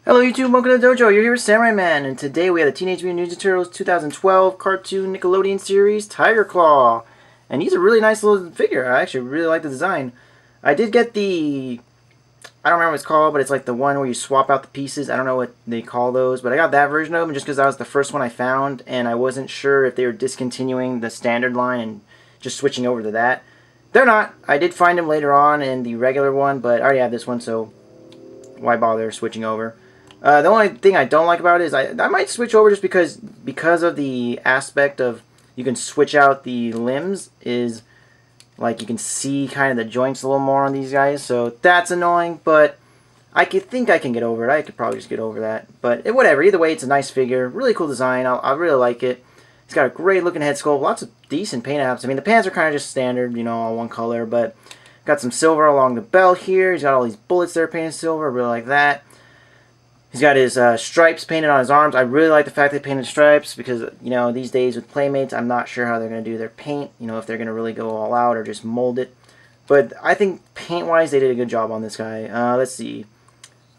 Hello YouTube, welcome to the dojo. You're here with Samurai Man, and today we have the Teenage Mutant Ninja Turtles 2012 cartoon Nickelodeon series, Tigerclaw. And he's a really nice little figure. I actually really like the design. I did get the, I don't remember what it's called, but it's like the one where you swap out the pieces. I don't know what they call those, but I got that version of them just because that was the first one I found, and I wasn't sure if they were discontinuing the standard line and just switching over to that. They're not. I did find them later on in the regular one, but I already have this one, so why bother switching over? The only thing I don't like about it is I might switch over just because of the aspect of you can switch out the limbs, is like you can see kind of the joints a little more on these guys, so that's annoying, but I think I can get over it. I could probably just get over that, but whatever. Either way, it's a nice figure, really cool design. I really like it. He's got a great looking head sculpt, lots of decent paint apps. I mean, the pants are kind of just standard, you know, all one color, but got some silver along the belt here. He's got all these bullets that are painted silver. I really like that. He's got his stripes painted on his arms. I really like the fact they painted stripes because, you know, these days with Playmates, I'm not sure how they're going to do their paint. You know, if they're going to really go all out or just mold it. But I think paint-wise, they did a good job on this guy. Let's see.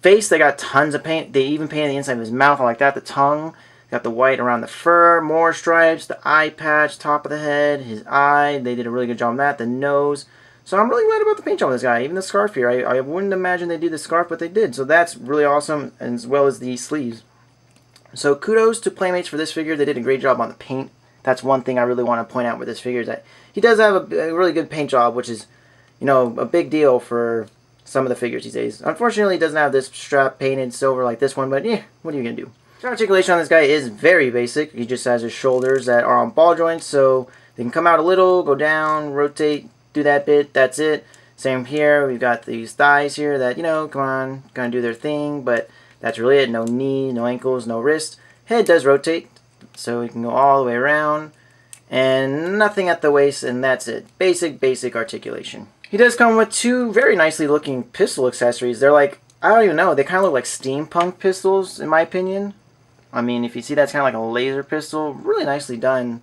Face, they got tons of paint. They even painted the inside of his mouth. I like that. The tongue. Got the white around the fur. More stripes. The eye patch, top of the head. His eye. They did a really good job on that. The nose. So I'm really glad about the paint job on this guy. Even the scarf here. I wouldn't imagine they'd do the scarf, but they did. So that's really awesome, as well as the sleeves. So kudos to Playmates for this figure. They did a great job on the paint. That's one thing I really want to point out with this figure, is that he does have a really good paint job, which is, you know, a big deal for some of the figures these days. Unfortunately, he doesn't have this strap painted silver like this one, but yeah, what are you going to do? The articulation on this guy is very basic. He just has his shoulders that are on ball joints, so they can come out a little, go down, rotate, do that bit, that's it. Same here, we've got these thighs here that, you know, come on, gonna do their thing, but that's really it. No knee, no ankles, no wrist. Head does rotate, so we can go all the way around, and nothing at the waist, and that's it. Basic articulation. He does come with two very nicely looking pistol accessories. They're like, I don't even know, they kind of look like steampunk pistols, in my opinion. I mean, if you see, that's kind of like a laser pistol. Really nicely done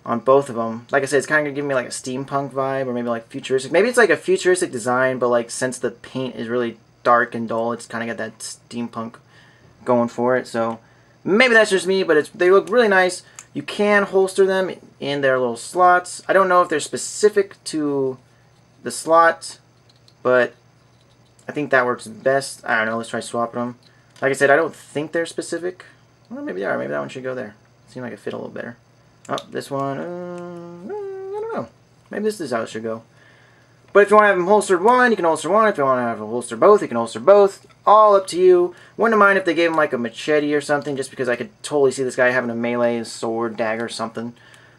on both of them. Like I said, it's kind of giving me like a steampunk vibe, or maybe like futuristic. Maybe it's like a futuristic design, but like since the paint is really dark and dull, it's kind of got that steampunk going for it. So maybe that's just me, but they look really nice. You can holster them in their little slots. I don't know if they're specific to the slot, but I think that works best. I don't know. Let's try swapping them. Like I said, I don't think they're specific. Well, maybe they are. Maybe that one should go there. Seems like it fit a little better. Oh, this one, I don't know. Maybe this is how it should go. But if you want to have them holstered one, you can holster one. If you want to have them holster both, you can holster both. All up to you. Wouldn't mind if they gave him like a machete or something, just because I could totally see this guy having a melee, sword, dagger, something.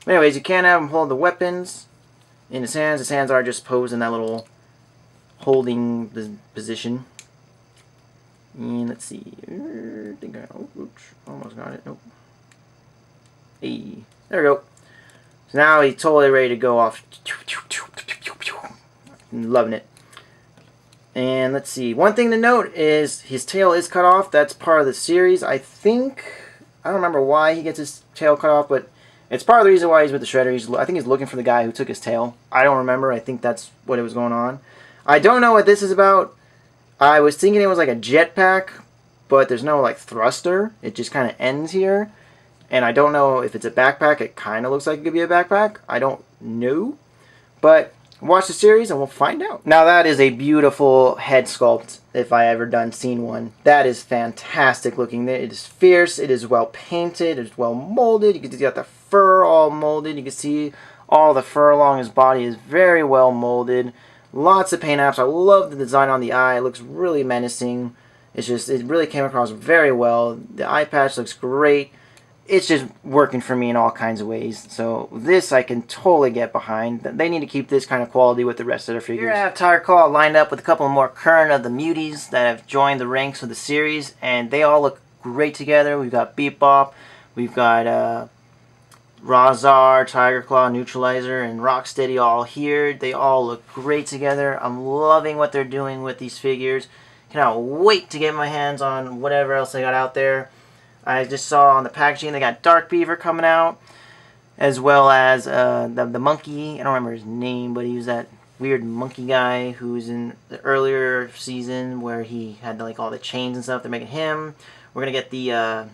But anyways, you can have him hold the weapons in his hands. His hands are just posed in that little holding position. And let's see. I think oops, almost got it. Nope. Hey. There we go. So now he's totally ready to go off. Loving it. And let's see. One thing to note is his tail is cut off. That's part of the series. I don't remember why he gets his tail cut off, but it's part of the reason why he's with the Shredder. I think he's looking for the guy who took his tail. I don't remember. I think that's what it was going on. I don't know what this is about. I was thinking it was like a jetpack, but there's no like thruster. It just kind of ends here. And I don't know if it's a backpack. It kind of looks like it could be a backpack. I don't know. But watch the series and we'll find out. Now that is a beautiful head sculpt if I ever seen one. That is fantastic looking. It is fierce. It is well painted. It is well molded. You can see got the fur all molded. You can see all the fur along his body is very well molded. Lots of paint apps. I love the design on the eye. It looks really menacing. It really came across very well. The eye patch looks great. It's just working for me in all kinds of ways. So this I can totally get behind. They need to keep this kind of quality with the rest of their figures. Here I have Tigerclaw lined up with a couple more current of the Muties that have joined the ranks of the series, and they all look great together. We've got Bebop, we've got Razar, Tigerclaw, Neutralizer, and Rocksteady all here. They all look great together. I'm loving what they're doing with these figures. Cannot wait to get my hands on whatever else they got out there. I just saw on the packaging they got Dark Beaver coming out, as well as the monkey. I don't remember his name, but he was that weird monkey guy who's in the earlier season where he had like all the chains and stuff. They're making him. We're gonna get the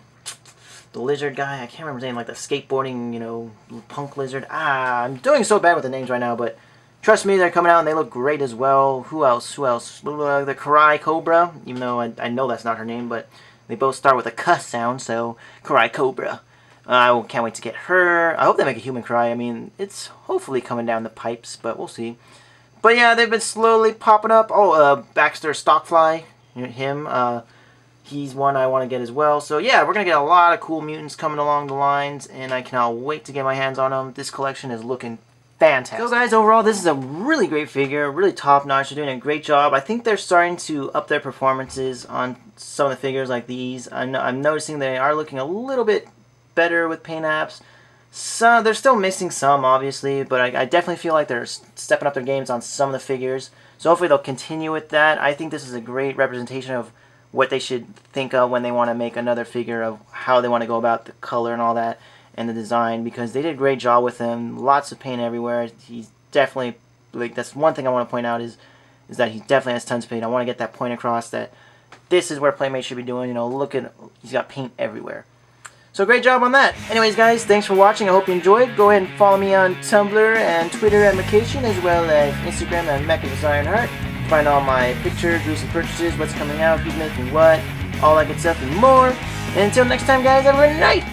lizard guy. I can't remember his name, like the skateboarding, you know, punk lizard. I'm doing so bad with the names right now, but trust me, they're coming out and they look great as well. Who else? The Karai Cobra, even though I know that's not her name, but they both start with a cuss sound, so Karai Cobra. I can't wait to get her. I hope they make a human Karai. I mean, it's hopefully coming down the pipes, but we'll see. But yeah, they've been slowly popping up. Oh, Baxter Stockfly, him. He's one I want to get as well. So yeah, we're going to get a lot of cool mutants coming along the lines, and I cannot wait to get my hands on them. This collection is looking fantastic. So guys, overall, this is a really great figure, really top-notch. They're doing a great job. I think they're starting to up their performances on some of the figures like these. I'm noticing they are looking a little bit better with paint apps. So they're still missing some, obviously, but I definitely feel like they're stepping up their games on some of the figures. So hopefully they'll continue with that. I think this is a great representation of what they should think of when they want to make another figure, of how they want to go about the color and all that and the design, because they did a great job with him. Lots of paint everywhere. He's definitely, like, that's one thing I want to point out is that he definitely has tons of paint. I want to get that point across that this is where Playmate should be doing. You know, look at, he's got paint everywhere. So great job on that. Anyways, guys, thanks for watching. I hope you enjoyed. Go ahead and follow me on Tumblr and Twitter at Macation, as well as Instagram at Mecha Find all my pictures, recent purchases, what's coming out, who's making what, all that good stuff and more. And until next time, guys, have a great night.